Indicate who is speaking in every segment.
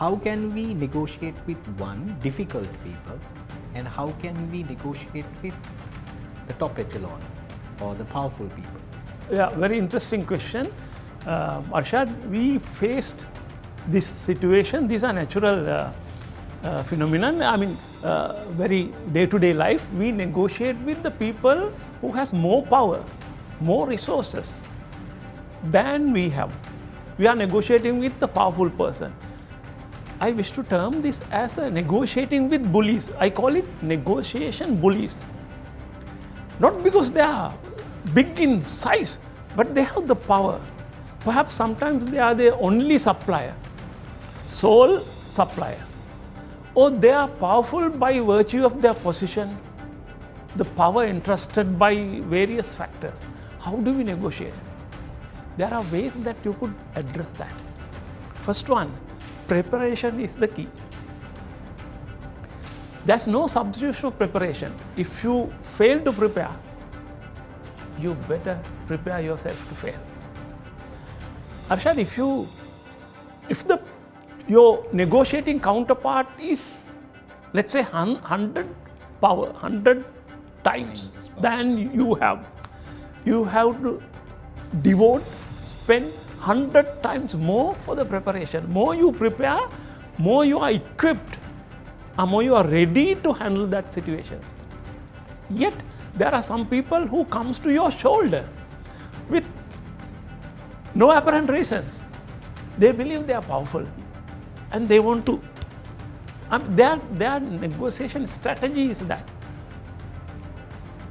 Speaker 1: how can we negotiate with one difficult people, and how can we negotiate with the top echelon or the powerful people?
Speaker 2: Yeah, very interesting question. Arshad, we faced this situation. These are natural phenomenon. I mean, very day-to-day life. We negotiate with the people who has more power, more resources than we have. We are negotiating with the powerful person. I wish to term this as a negotiating with bullies. I call it negotiation bullies. Not because they are big in size, but they have the power. Perhaps sometimes they are the only supplier, sole supplier, or they are powerful by virtue of their position, the power entrusted by various factors. How do we negotiate? There are ways that you could address that. First one, preparation is the key. There's no substitution of preparation. If you fail to prepare, you better prepare yourself to fail. Arshad, if your negotiating counterpart is, let's say, 100 power, 100 times than you have to spend 100 times more for the preparation. More you prepare, more you are equipped, and more you are ready to handle that situation. Yet, there are some people who comes to your shoulder with no apparent reasons. They believe they are powerful and they want to. Their negotiation strategy is that.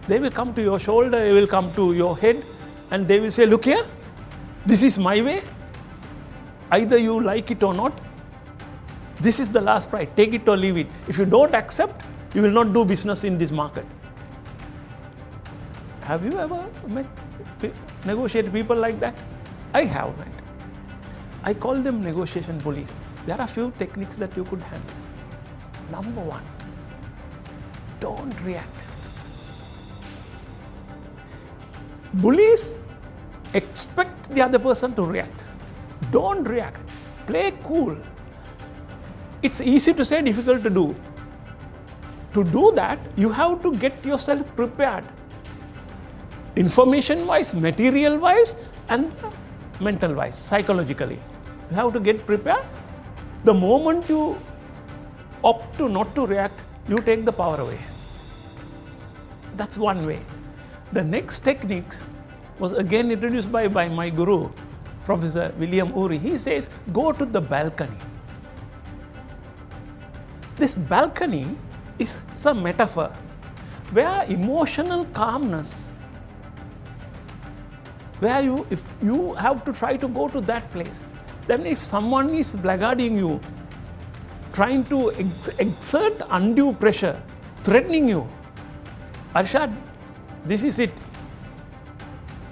Speaker 2: They will come to your shoulder, they will come to your head, and they will say, look here, this is my way. Either you like it or not. This is the last price, take it or leave it. If you don't accept, you will not do business in this market. Have you ever negotiated people like that? I have met. I call them negotiation bullies. There are few techniques that you could handle. Number one, don't react. Bullies expect the other person to react. Don't react. Play cool. It's easy to say, difficult to do. To do that, you have to get yourself prepared. Information-wise, material-wise, and mental-wise, psychologically. You have to get prepared. The moment you opt to not to react, you take the power away. That's one way. The next technique was again introduced by my guru, Professor William Ury. He says, go to the balcony. This balcony is a metaphor where emotional calmness, if you have to try to go to that place, then if someone is blackguarding you, trying to exert undue pressure, threatening you, Arshad, this is it.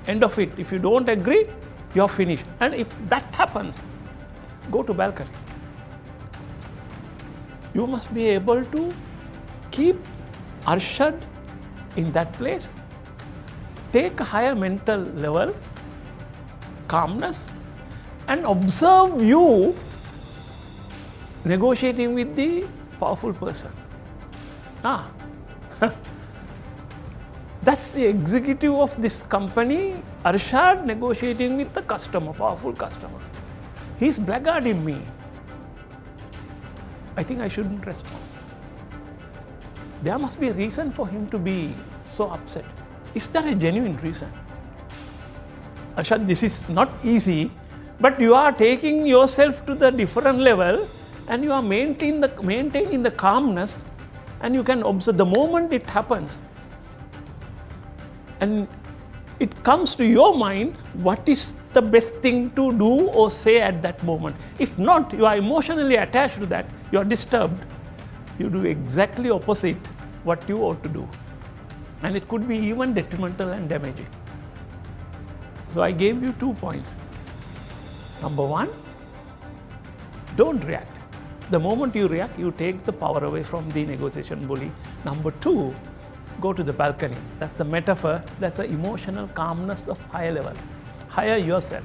Speaker 2: End of it. If you don't agree, you're finished. And if that happens, go to balcony. You must be able to keep Arshad in that place, take a higher mental level, calmness, and observe you negotiating with the powerful person. That's the executive of this company, Arshad, negotiating with the customer, powerful customer. He's blackguarding me. I think I shouldn't respond. There must be a reason for him to be so upset. Is there a genuine reason? Arshad, this is not easy, but you are taking yourself to the different level and you are maintaining the calmness, and you can observe the moment it happens. And it comes to your mind, what is the best thing to do or say at that moment? If not, you are emotionally attached to that, you are disturbed, you do exactly opposite what you ought to do. And it could be even detrimental and damaging. So I gave you 2 points. Number one, don't react. The moment you react, you take the power away from the negotiation bully. Number two, go to the balcony. That's the metaphor, that's the emotional calmness of higher level. Hire yourself.